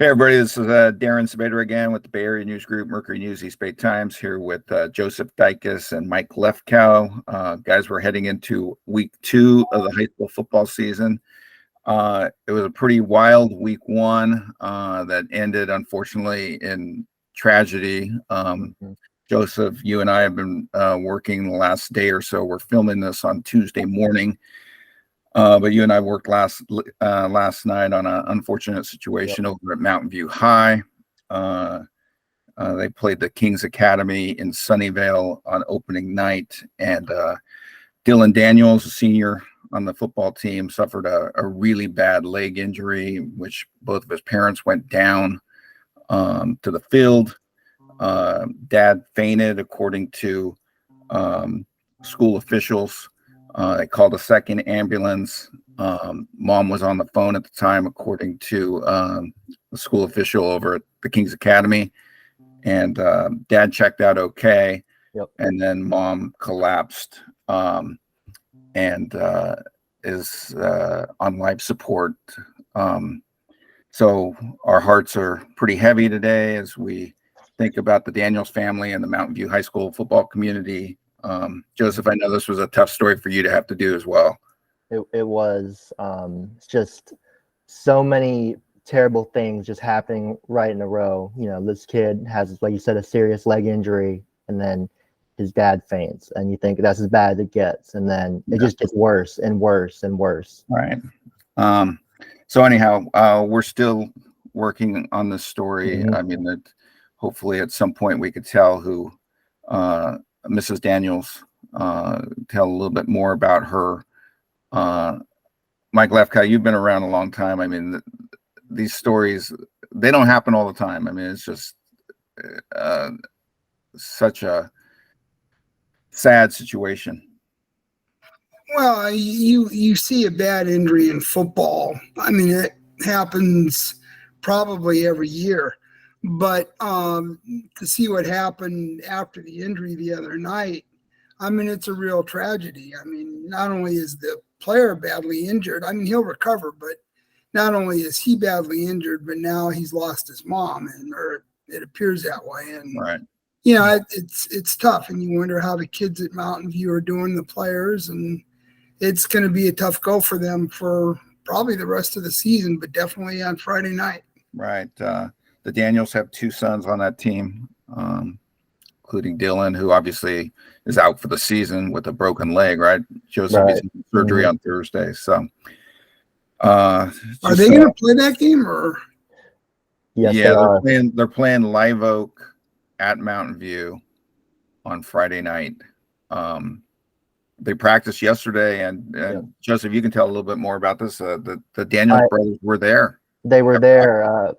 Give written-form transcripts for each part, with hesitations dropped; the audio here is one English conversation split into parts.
Hey everybody, this is Darren Sabedra again with the Bay Area News Group, Mercury News, East Bay Times, here with Joseph Dycus and Mike Lefkow. Guys, we're heading into week 2 of the high school football season. It was a pretty wild week 1 that ended, unfortunately, in tragedy. Joseph, you and I have been working the last day or so. We're filming this on Tuesday morning. But you and I worked last night on an unfortunate situation over at Mountain View High. They played the King's Academy in Sunnyvale on opening night, and Dylan Daniels, a senior on the football team, suffered a really bad leg injury, which both of his parents went down to the field. Dad fainted, according to school officials. They called a second ambulance. Mom was on the phone at the time, according to the school official over at the King's Academy. And Dad checked out okay. And then Mom collapsed and is on life support. So our hearts are pretty heavy today as we think about the Daniels family and the Mountain View High School football community. Joseph, I know this was a tough story for you to have to do as well. It was just so many terrible things just happening right in a row. You know, this kid has, like you said, a serious leg injury, and then his dad faints, and you think that's as bad as it gets, and then it just gets worse and worse and worse. Right. So anyhow, we're still working on this story. I mean, that hopefully at some point we could tell who Mrs. Daniels, tell a little bit more about her. Mike Lefkow, you've been around a long time. I mean, these stories, they don't happen all the time. I mean, it's just such a sad situation. Well, you see a bad injury in football. I mean, it happens probably every year. But to see what happened after the injury the other night, I mean, it's a real tragedy. I mean, not only is the player badly injured, I mean, he'll recover, but not only is he badly injured, but now he's lost his mom, or it appears that way. And, right. You know, it's tough, and you wonder how the kids at Mountain View are doing, the players, and it's going to be a tough go for them for probably the rest of the season, but definitely on Friday night. Right. The Daniels have 2 sons on that team, including Dylan, who obviously is out for the season with a broken leg, right? Joseph is in surgery on Thursday. So are they going to play that game, or? Yes, yeah, they're playing Live Oak at Mountain View on Friday night. They practiced yesterday, and Joseph, you can tell a little bit more about this. The Daniels brothers were there. They were there.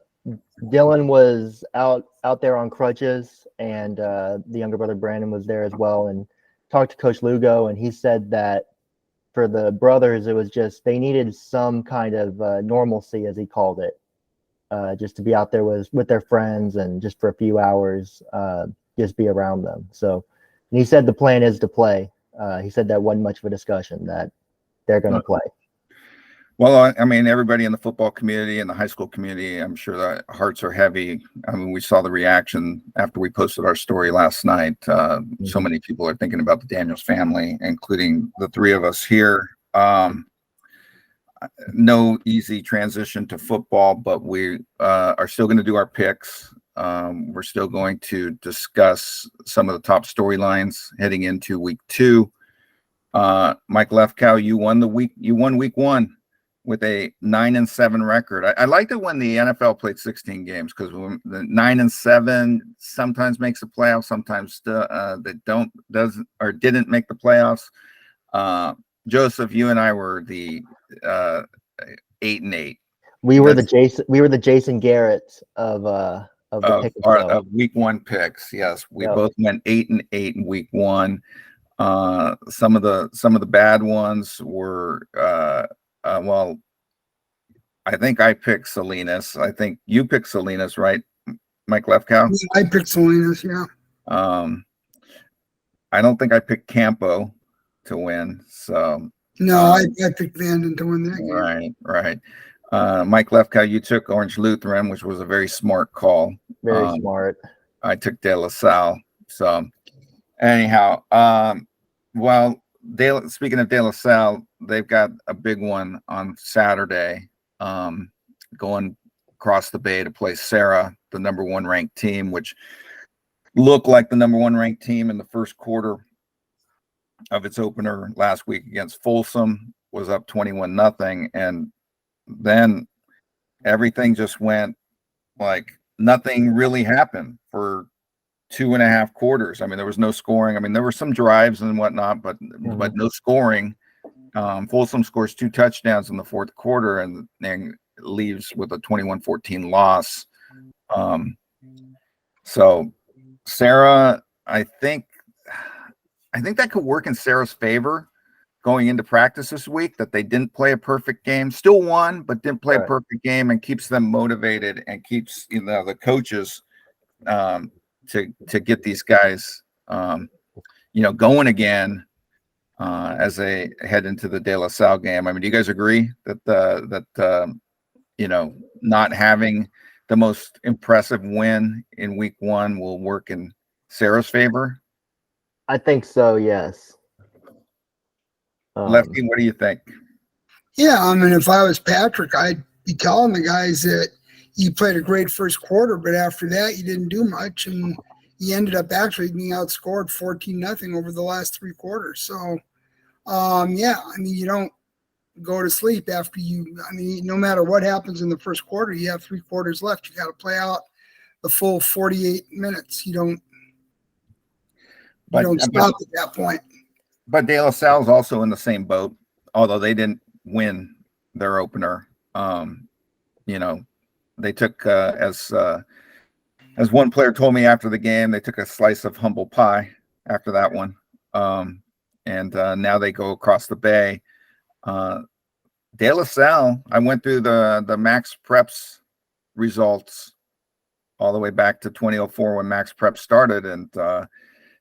Dylan was out there on crutches, and the younger brother Brandon was there as well, and talked to Coach Lugo, and he said that for the brothers, it was just they needed some kind of normalcy, as he called it, just to be out there with their friends and just for a few hours, just be around them. So, and he said the plan is to play. He said that wasn't much of a discussion, that they're going to play. Well, I mean, everybody in the football community and the high school community, I'm sure the hearts are heavy. I mean, we saw the reaction after we posted our story last night. So many people are thinking about the Daniels family, including the 3 of us here. No easy transition to football, but we are still going to do our picks. We're still going to discuss some of the top storylines heading into week 2. Mike Lefkow, you won week 1. With a 9-7 record. I liked it when the NFL played 16 games, because the 9-7 sometimes makes the playoffs, sometimes they didn't make the playoffs. Joseph, you and I were the 8-8. We were the Jason Garrett of week 1 picks. Yes, we both went 8-8 in week 1. Some of the bad ones were. Well, I think I picked Salinas. I think you picked Salinas, right, Mike Lefkow? I picked Salinas, yeah. I don't think I picked Campo to win. So no, I picked Vanden to win that game. Right. Mike Lefkow, you took Orange Lutheran, which was a very smart call. Very smart. I took De La Salle. So anyhow, speaking of De La Salle, they've got a big one on Saturday, going across the bay to play Serra, the number 1 ranked team, which looked like the number 1 ranked team in the first quarter of its opener last week against Folsom, was up 21-0, and then everything just went like nothing really happened for 2.5 quarters. I mean, there was no scoring. I mean, there were some drives and whatnot, but no scoring. Folsom scores 2 touchdowns in the fourth quarter and then leaves with a 21-14 loss. So Serra, I think that could work in Serra's favor going into practice this week, that they didn't play a perfect game, still won, but didn't play a perfect game, and keeps them motivated and keeps the coaches to get these guys going again as they head into the De La Salle game. I mean, do you guys agree that not having the most impressive win in week 1 will work in Serra's favor? I think so, yes. Lefty, what do you think? Yeah, I mean, if I was Patrick, I'd be telling the guys that you played a great first quarter, but after that, you didn't do much, and you ended up actually being outscored 14-0 over the last 3 quarters. So, I mean, you don't go to sleep after no matter what happens in the first quarter, you have 3 quarters left. You got to play out the full 48 minutes. You don't stop at that point. But De La Salle is also in the same boat, although they didn't win their opener. They took, as one player told me after the game, they took a slice of humble pie after that one. And now they go across the bay. De La Salle, I went through the Max Preps results all the way back to 2004 when Max Prep started, and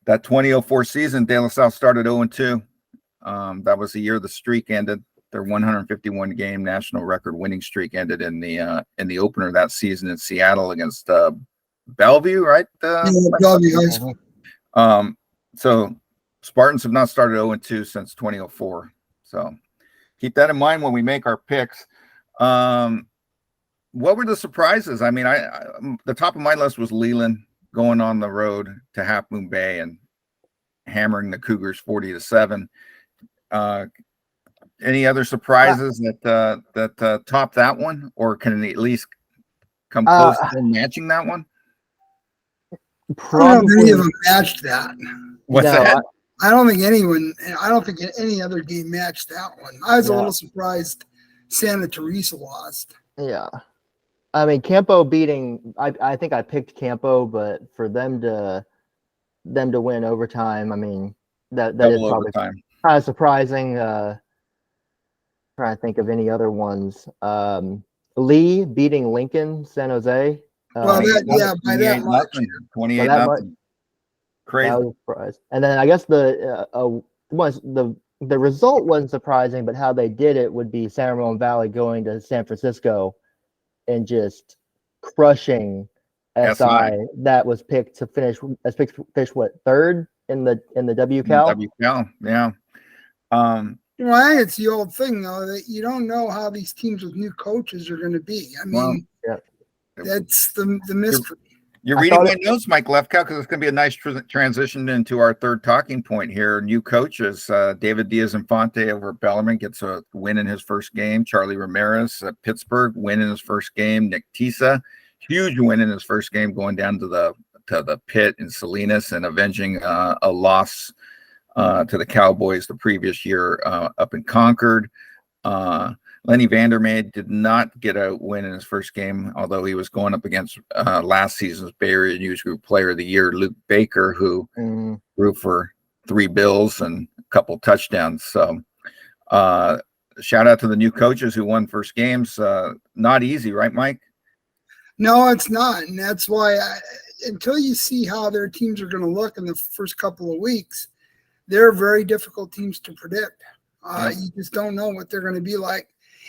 that 2004 season, De La Salle started 0-2. That was the year the streak ended. Their 151 game national record winning streak ended in the opener that season in Seattle against Bellevue, right? Bellevue High School. So Spartans have not started 0-2 since 2004. So keep that in mind when we make our picks. What were the surprises? I mean, the top of my list was Leland going on the road to Half Moon Bay and hammering the Cougars 40-7. Any other surprises that top that one, or can it at least come close to matching that one? Probably. I don't think any of them matched that. What's that? I don't think any other game matched that one. I was a little surprised Santa Teresa lost. Yeah. I mean, Campo beating, I think I picked Campo, but for them to win overtime, I mean, that is probably kind of surprising. Trying to think of any other ones. Lee beating Lincoln, San Jose. By that much. 28-0. Crazy. That was a surprise. And then I guess the result wasn't surprising, but how they did it would be San Ramon Valley going to San Francisco and just crushing SI. That was picked to finish what, third in the WCal? WCal, yeah. Well, I think it's the old thing though that you don't know how these teams with new coaches are going to be. I mean, that's the mystery. You're reading my notes, Mike Lefkow, because it's going to be a nice transition into our third talking point here. New coaches, David Diaz-Infante over at Bellarmine gets a win in his first game. Charlie Ramirez at Pittsburgh, win in his first game. Nick Tisa, huge win in his first game, going down to the pit in Salinas and avenging a loss to the Cowboys the previous year up in Concord. Lenny Vandermeer did not get a win in his first game, although he was going up against last season's Bay Area News Group Player of the Year, Luke Baker, who threw for 3 bills and a couple touchdowns. So shout out to the new coaches who won first games. Not easy, right, Mike? No, it's not. And that's why until you see how their teams are going to look in the first couple of weeks, they're very difficult teams to predict. You just don't know what they're going to be like.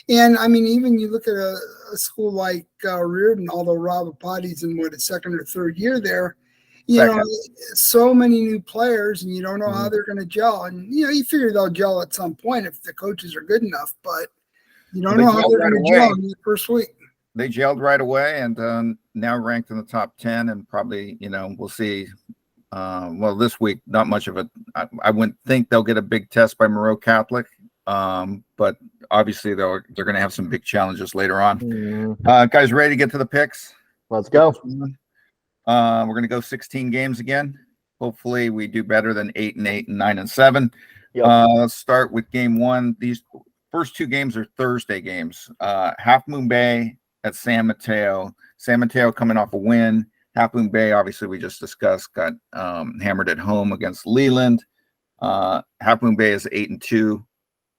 And I mean, even you look at a school like Reardon, although Rob Apati's in his second or third year there, Second. so many new players, and you don't know how Mhm. they're going to gel. And you figure they'll gel at some point if the coaches are good enough, but you don't know how they're going to gel in the first week. They gelled right away, and now ranked in the top 10, and probably we'll see. Well, this week, not much of it. I wouldn't think they'll get a big test by Moreau Catholic, but obviously they're going to have some big challenges later on. Mhm. Guys, ready to get to the picks? Let's go. We're going to go 16 games again. Hopefully, we do better than 8-8 and 9-7. Yep. Let's start with game one. These first two games are Thursday games. Half Moon Bay at San Mateo. San Mateo coming off a win. Half Moon Bay, obviously, we just discussed, got hammered at home against Leland. Half Moon Bay is 8-2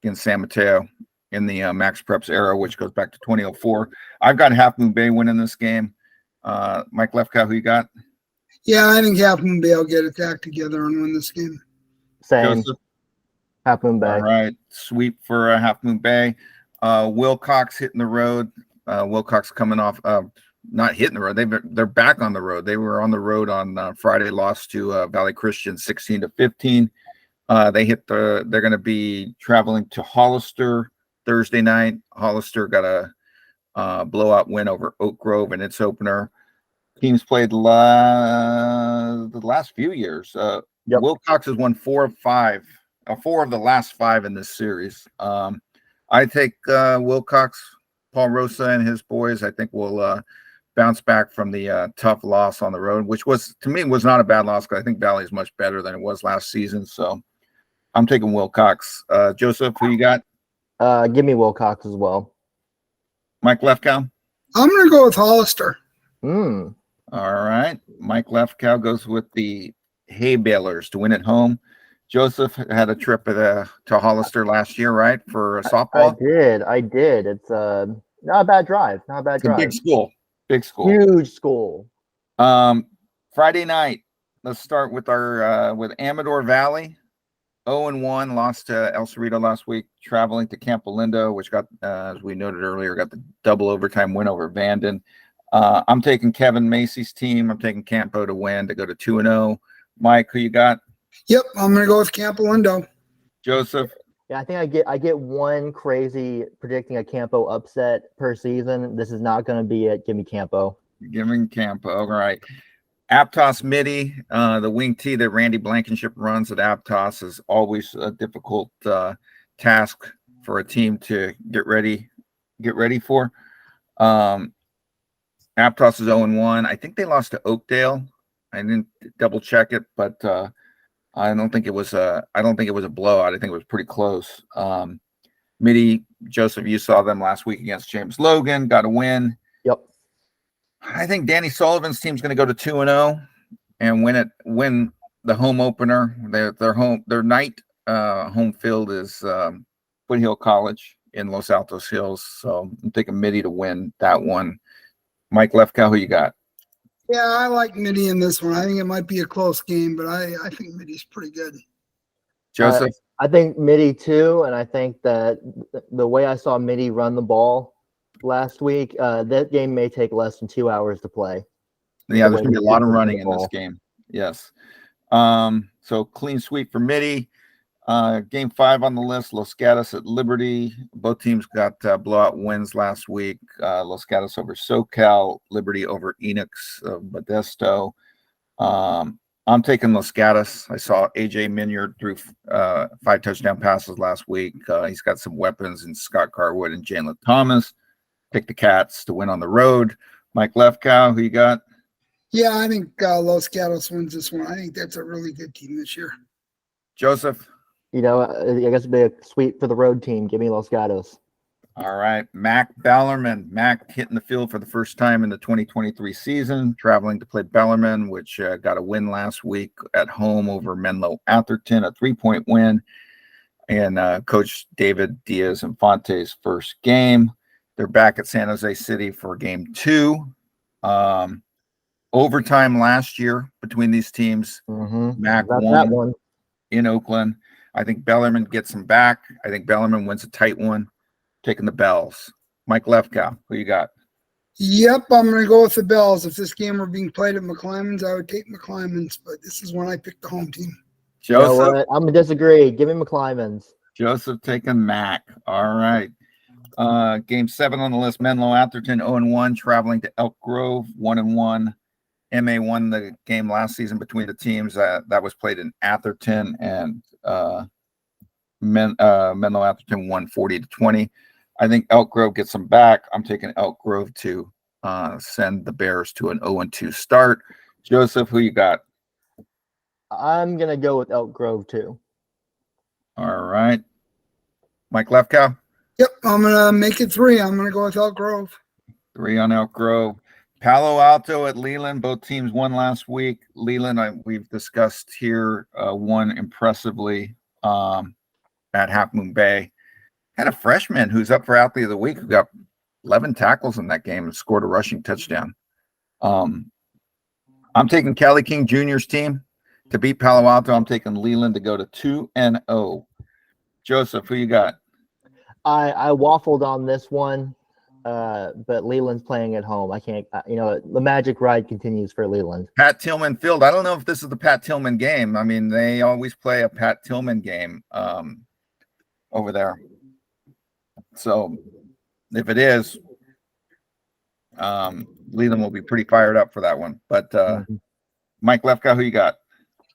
against San Mateo in the Max Preps era, which goes back to 2004. I've got Half Moon Bay winning this game. Mike Lefkow, who you got? Yeah, I think Half Moon Bay will get its act together and win this game. Same. Joseph? Half Moon Bay. All right, sweep for Half Moon Bay. Wilcox hitting the road. Wilcox coming off not hitting the road. They're back on the road. They were on the road on Friday, lost to Valley Christian 16-15. They're going to be traveling to Hollister Thursday night. Hollister got a blowout win over Oak Grove in its opener. Teams played the last few years. Yep. Wilcox has won 4 of the last 5 in this series. I take Wilcox. Paul Rosa and his boys, I think, will bounce back from the tough loss on the road, which was, to me, was not a bad loss because I think Valley is much better than it was last season. So I'm taking Wilcox. Joseph, who you got? Give me Wilcox as well. Mike Lefkow? I'm going to go with Hollister. Mm. All right. Mike Lefkow goes with the Hay Balers to win at home. Joseph had a trip to Hollister last year, right, for softball? I did. It's not a bad drive. Not a bad It's a drive. big school. Big school. Huge school. Friday night, let's start with our with Amador Valley. 0-1, lost to El Cerrito last week, traveling to Campo Lindo, which got, as we noted earlier, got the double overtime win over Vanden. I'm taking Kevin Macy's team. I'm taking Campo to win, to go to 2-0. Mike, who you got? Yep, I'm going to go with Campo Lindo. Joseph? Yeah, I think I get one crazy predicting a Campo upset per season. This is not going to be it. Give me Campo. Giving Campo. All right. Aptos Midi, the wing tee that Randy Blankenship runs at Aptos is always a difficult task for a team to get ready for. Aptos is 0-1. I think they lost to Oakdale. I didn't double check it, but I don't think it was a blowout. I think it was pretty close. Midi, Joseph, you saw them last week against James Logan, got a win. Yep. I think Danny Sullivan's team's going to go to 2-0 and win the home opener. Their night home field is Foothill College in Los Altos Hills. So I'm taking Midi to win that one. Mike Lefkow, who you got? Yeah, I like Midi in this one. I think it might be a close game, but I think Midi's pretty good. Joseph? I think Midi too, and I think that the way I saw Midi run the ball last week, that game may take less than 2 hours to play. Yeah, there's going to be a lot of running in this game. Yes. So clean sweep for Midi. Game 5 on the list, Los Gatos at Liberty. Both teams got blowout wins last week. Los Gatos over SoCal, Liberty over Enix of Modesto. I'm taking Los Gatos. I saw AJ Minyard threw 5 touchdown passes last week. He's got some weapons in Scott Carwood and Jalen Thomas. Pick the Cats to win on the road. Mike Lefkow, who you got? Yeah, I think Los Gatos wins this one. I think that's a really good team this year. Joseph? I guess it'd be a sweep for the road team. Give me Los Gatos. All right. Mac Bellarmine. Mac hitting the field for the first time in the 2023 season, traveling to play Bellarmine, which got a win last week at home over Menlo Atherton, a 3-point win. And Coach David Diaz-Infante's first game. They're back at San Jose City for game 2. Overtime last year between these teams. Mac won that one in Oakland. I think Bellarmine gets them back. I think Bellarmine wins a tight one. taking the Bells. Mike Lefkow, who you got? Yep, I'm going to go with the Bells. If this game were being played at McClymonds, I would take McClymonds, but this is when I picked the home team. You know Joseph. what? I'm going to disagree. Give me McClymonds. Joseph taking Mac. All right. Game 7 on the list. Menlo Atherton 0-1, traveling to Elk Grove 1-1. MA won the game last season between the teams. That was played in Atherton, and Menlo Atherton won 40-20. I think Elk Grove gets them back. I'm taking Elk Grove to send the Bears to an 0-2 start. Joseph, who you got? I'm going to go with Elk Grove too. All right. Mike Lefkow? Yep, I'm going to make it 3. I'm going to go with Elk Grove. 3 on Elk Grove. Palo Alto at Leland. Both teams won last week. Leland, we've discussed here, won impressively at Half Moon Bay. Had a freshman who's up for Athlete of the Week who got 11 tackles in that game and scored a rushing touchdown. I'm taking Cali King Jr.'s team to beat Palo Alto. I'm taking Leland to go to 2-0. Joseph, who you got? I waffled on this one, but Leland's playing at home. I can't, the magic ride continues for Leland. Pat Tillman Field. I don't know if this is the Pat Tillman game. I mean, they always play a Pat Tillman game over there. So if it is, Leland will be pretty fired up for that one. But Mike Lefkow, who you got?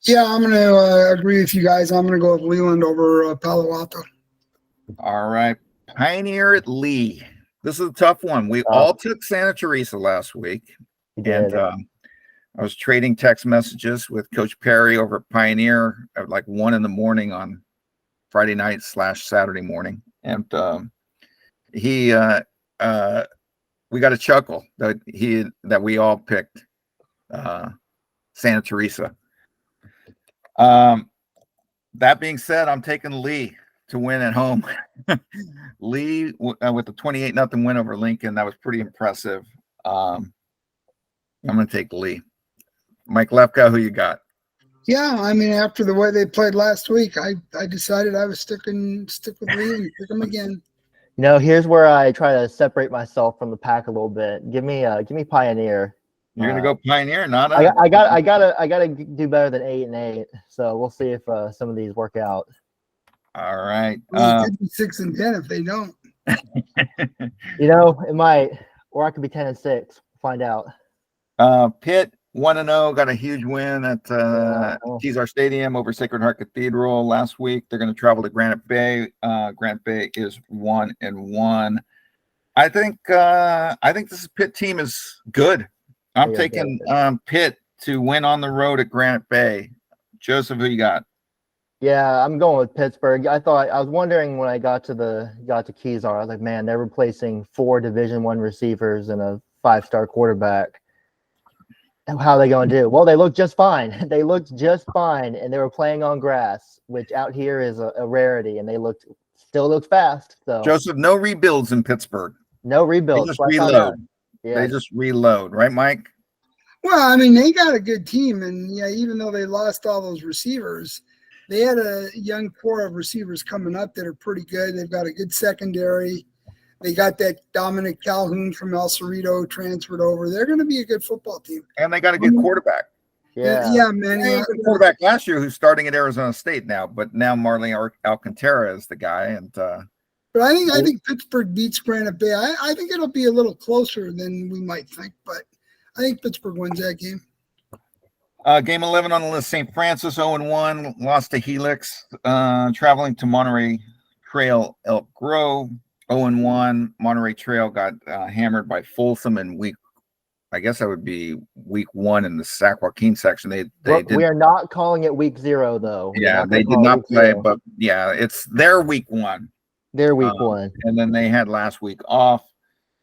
Yeah, I'm going to agree with you guys. I'm going to go with Leland over Palo Alto. All right. Pioneer at Lee. This is a tough one. We all took Santa Teresa last week. And I was trading text messages with Coach Perry over at Pioneer at like 1 a.m. on Friday night / Saturday morning. And we got a chuckle that we all picked Santa Teresa. That being said, I'm taking Lee to win at home. Lee with a 28-0 win over Lincoln. That was pretty impressive. I'm going to take Lee. Mike Lefkow, who you got? Yeah, I mean, after the way they played last week, I decided I was stick with Lee and pick them again. Here's where I try to separate myself from the pack a little bit. Give me Pioneer. You're gonna go Pioneer, not I gotta do better than 8-8. So we'll see if some of these work out. All right. It could be 6-10 if they don't. It might, or I could be 10-6. Find out. Pitt 1-0, got a huge win at Kezar Stadium over Sacred Heart Cathedral last week. They're going to travel to Granite Bay. Granite Bay is 1-1. I think this Pitt team is good. I'm taking Pitt to win on the road at Granite Bay. Joseph, who you got? Yeah, I'm going with Pittsburgh. I was wondering when I got to Kezar, I was like, man, they're replacing 4 Division I receivers and a 5-star quarterback. How are they going to do? Well, they look just fine. They looked just fine, and they were playing on grass, which out here is a rarity, and they still looked fast. So Joseph, no rebuilds in Pittsburgh. No rebuilds. They just reload. Yeah. They just reload, right, Mike? Well, I mean, they got a good team, and yeah, even though they lost all those receivers, they had a young core of receivers coming up that are pretty good. They've got a good secondary. They got that Dominic Calhoun from El Cerrito transferred over. They're going to be a good football team. And they got a good quarterback. Yeah, man. They had a good quarterback last year who's starting at Arizona State now, but now Marley Alcantara is the guy. And but I think Pittsburgh beats Granite Bay. I think it'll be a little closer than we might think, but I think Pittsburgh wins that game. Game 11 on the list, St. Francis 0-1, lost to Helix, traveling to Monterey Trail Elk Grove. 0-1. Monterey Trail got hammered by Folsom in week 1 in the Sac Joaquin section. We are not calling it week 0 though. Yeah, they did not play, but yeah, it's their week 1. Their week 1. And then they had last week off.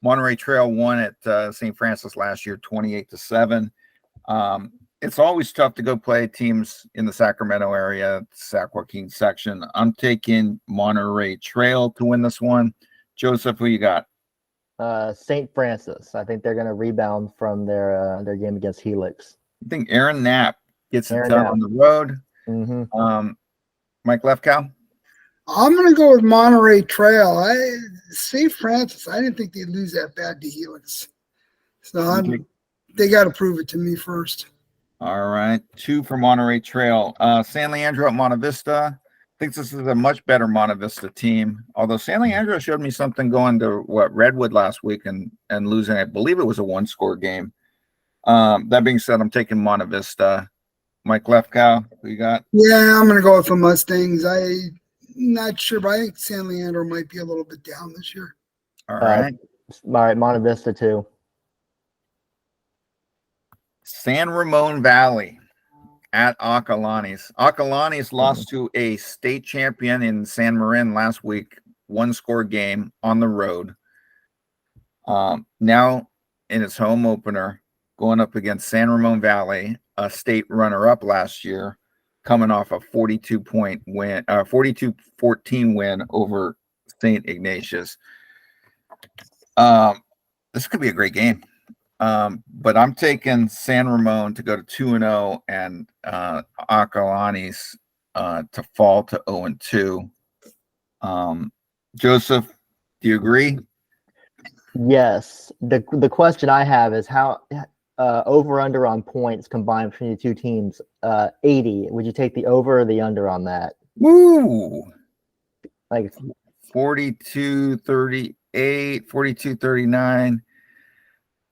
Monterey Trail won at St. Francis last year, 28-7. It's always tough to go play teams in the Sacramento area, Sac Joaquin section. I'm taking Monterey Trail to win this one. Joseph, who you got? St. Francis. I think they're going to rebound from their game against Helix. I think Aaron Knapp gets it done on the road. Mm-hmm. Mike Lefkow? I'm going to go with Monterey Trail. St. Francis, I didn't think they'd lose that bad to Helix. So they got to prove it to me first. All right. 2 for Monterey Trail. San Leandro at Monte Vista. Thinks this is a much better Monte Vista team. Although San Leandro showed me something going to Redwood last week and losing. I believe it was a 1-score game. That being said, I'm taking Monte Vista. Mike Lefkow, who you got? Yeah, I'm going to go with the Mustangs. I'm not sure, but I think San Leandro might be a little bit down this year. All right. All right, Monte Vista too. San Ramon Valley at Acalanes. Acalanes lost to a state champion in San Marin last week, 1-score game on the road. Now in its home opener, going up against San Ramon Valley, a state runner-up last year, coming off a 42-point win, 42-14 win over St. Ignatius. This could be a great game. But I'm taking San Ramon to go to 2-0 and Acalanes to fall to 0-2. Joseph, do you agree? Yes. The question I have is how over under on points combined between the two teams. 80. Would you take the over or the under on that? Woo! Like 42-38, 42-39.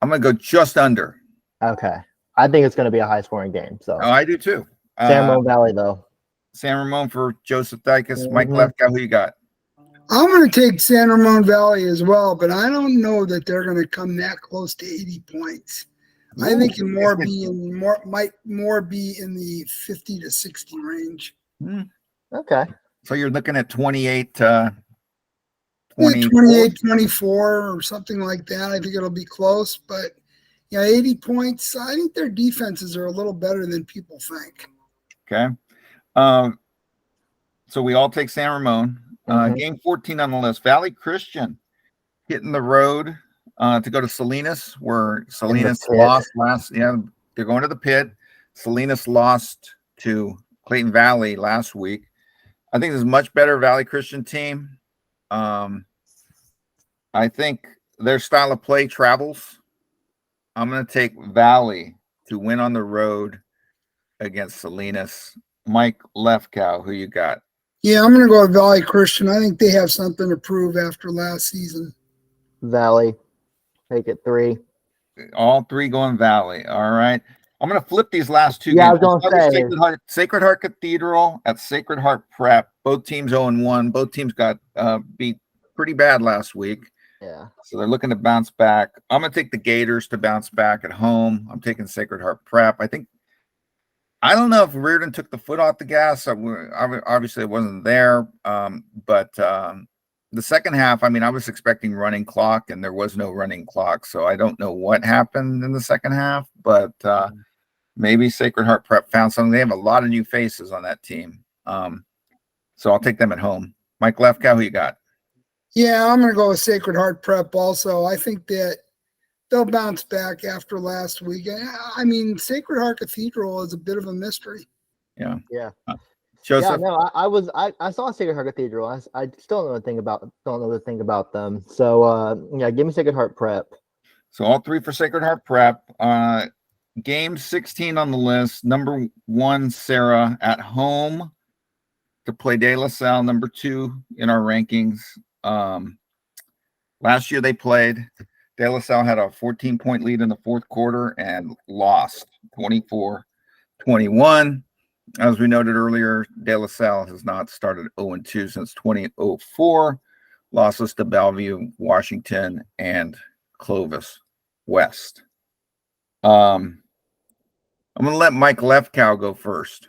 I'm going to go just under. okay. I think it's going to be a high scoring game. So Oh, I do too. San Ramon Valley though. San Ramon for Joseph Dycus. Mike Lefkow, who you got? I'm going to take San Ramon Valley as well, but I don't know that they're going to come that close to 80 points. I think it might more be in the 50 to 60 range. Okay. So you're looking at 28, 28, 24 or something like that. I think it'll be close, but 80 points. I think their defenses are a little better than people think. Okay. So we all take San Ramon. Game 14 on the list. Valley Christian hitting the road to go to Salinas, where Salinas lost last. Yeah, they're going to the pit. Salinas lost to Clayton Valley last week. I think this is a much better Valley Christian team. I think their style of play travels. I'm going to take Valley to win on the road against Salinas. Mike Lefkow, who you got? Yeah, I'm going to go with Valley Christian. I think they have something to prove after last season. Valley. Take it 3. All 3 going Valley. All right. I'm going to flip these last 2 Yeah, games. I was going to say. Sacred Heart Cathedral at Sacred Heart Prep. Both teams 0-1. Both teams got beat pretty bad last week. Yeah. So they're looking to bounce back. I'm going to take the Gators to bounce back at home. I'm taking Sacred Heart Prep. I don't know if Reardon took the foot off the gas. Obviously, it wasn't there. But the second half, I was expecting running clock, and there was no running clock. So I don't know what happened in the second half, but maybe Sacred Heart Prep found something. They have a lot of new faces on that team. So I'll take them at home. Mike Lefkow, who you got? Yeah, I'm going to go with Sacred Heart Prep also. I think that they'll bounce back after last week. Sacred Heart Cathedral is a bit of a mystery. Yeah. Yeah. Joseph? Yeah, no, I saw Sacred Heart Cathedral. I still don't know the thing about them. So give me Sacred Heart Prep. So all 3 for Sacred Heart Prep. Game 16 on the list. Number 1, Serra at home to play De La Salle. Number 2 in our rankings. Last year they played. De La Salle had a 14-point lead in the fourth quarter and lost 24-21. As we noted earlier, De La Salle has not started 0-2 since 2004. Losses to Bellevue, Washington, and Clovis West. I'm going to let Mike Lefkow go first.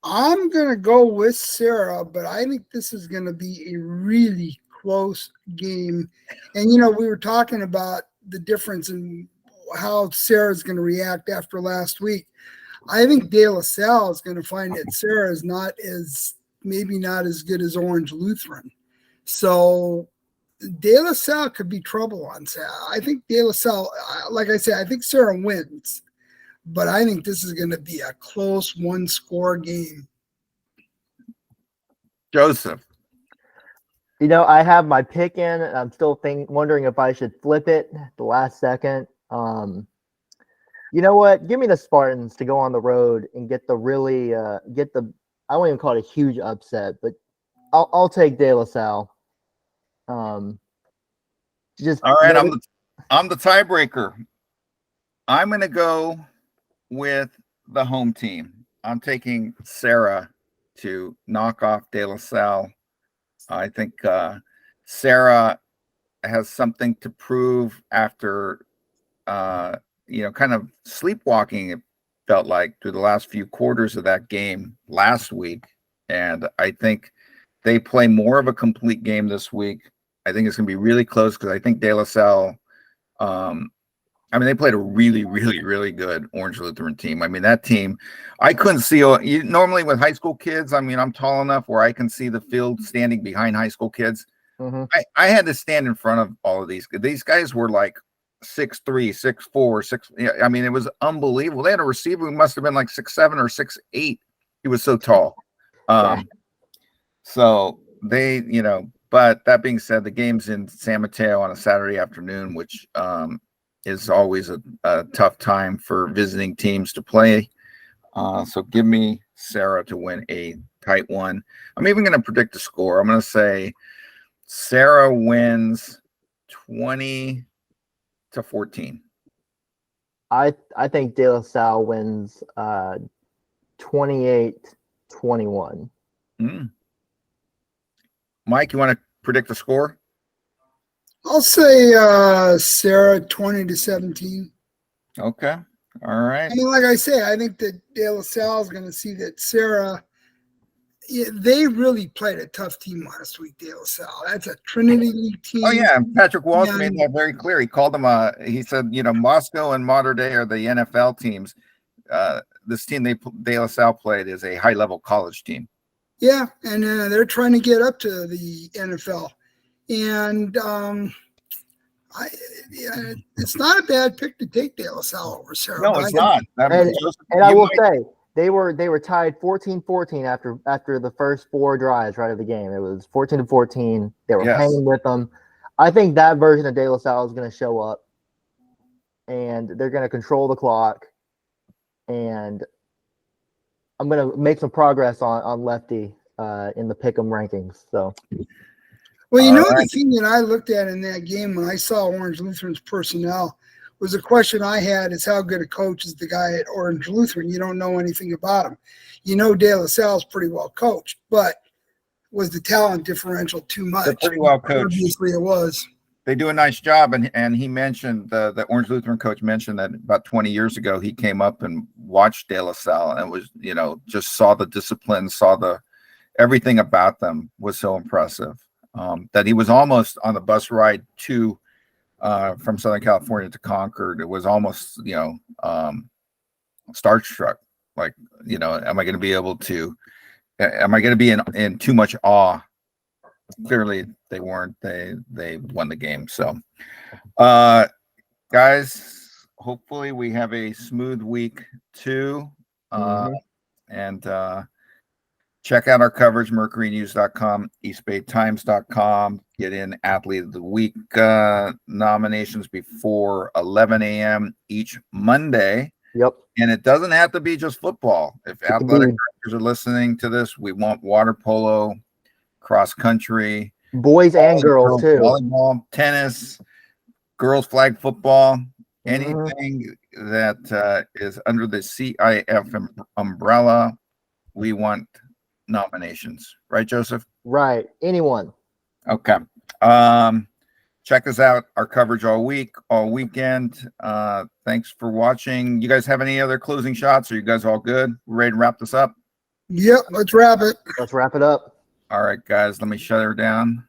I'm going to go with Serra, but I think this is going to be a really close game. And, we were talking about the difference in how Serra's going to react after last week. I think De La Salle is going to find that Serra is maybe not as good as Orange Lutheran. So De La Salle could be trouble on Salle. I think De La Salle, like I said, I think Serra wins. But I think this is going to be a close 1-score game. Joseph. I have my pick in, and I'm still wondering if I should flip it at the last second. You know what? Give me the Spartans to go on the road and get I won't even call it a huge upset, but I'll take De La Salle. Just All right, I'm the tiebreaker. I'm going to go with the home team. I'm taking Serra to knock off De La Salle. I think Serra has something to prove after, kind of sleepwalking, it felt like, through the last few quarters of that game last week. And I think they play more of a complete game this week. I think it's going to be really close because I think De La Salle, they played a really, really, really good Orange Lutheran team. I mean, that team, I couldn't see. Normally with high school kids, I'm tall enough where I can see the field standing behind high school kids. Mm-hmm. I had to stand in front of all of these. These guys were like 6'3", 6'4", 6. It was unbelievable. They had a receiver who must have been like 6'7" or 6'8". He was so tall. So they, but that being said, the game's in San Mateo on a Saturday afternoon, which is always a tough time for visiting teams to play. So give me Serra to win a tight one. I'm even going to predict the score. I'm going to say Serra wins 20-14. I think De La Salle wins 28-21. Mike, you want to predict the score? I'll say Serra 20-17. Okay. All right. Like I say, I think that De La Salle is going to see that Serra, they really played a tough team last week, De La Salle. That's a Trinity League team. Oh, yeah. Patrick Walsh made that very clear. He called them, he said, Moscow and Mater Dei are the NFL teams. This team De La Salle played is a high-level college team. Yeah, and they're trying to get up to the NFL. And it's not a bad pick to take De La Salle over Serra. No, it's not. And I will say, they were tied 14-14 after the first 4 drives right of the game. It was 14-14. They were hanging with them. I think that version of De La Salle is going to show up, and they're going to control the clock. And I'm going to make some progress on Lefty in the Pick'em rankings. So. Well, the thing that I looked at in that game when I saw Orange Lutheran's personnel was a question I had is how good a coach is the guy at Orange Lutheran? You don't know anything about him. De La Salle's pretty well coached, but was the talent differential too much? They're pretty well coached. Obviously it was. They do a nice job, and he mentioned, the Orange Lutheran coach mentioned that about 20 years ago he came up and watched De La Salle and was, just saw the discipline, saw everything about them was so impressive. That he was almost on the bus ride from Southern California to Concord. It was almost, starstruck. Like, am I going to be in too much awe? Clearly they weren't. They won the game. So, guys, hopefully we have a smooth week too. And check out our coverage, mercurynews.com, eastbaytimes.com. Get in Athlete of the Week nominations before 11 a.m. each Monday. Yep. And it doesn't have to be just football. If athletic directors are listening to this, we want water polo, cross country, boys and girls too, volleyball, tennis, girls flag football, anything that is under the CIF umbrella. We want nominations, right, Joseph? Right. Anyone. Okay. Check us out, our coverage all week, all weekend. Thanks for watching. You guys have any other closing shots? Are you guys all good? We're ready to wrap this up? Yep, let's wrap it. Let's wrap it up. All right, guys, let me shut her down.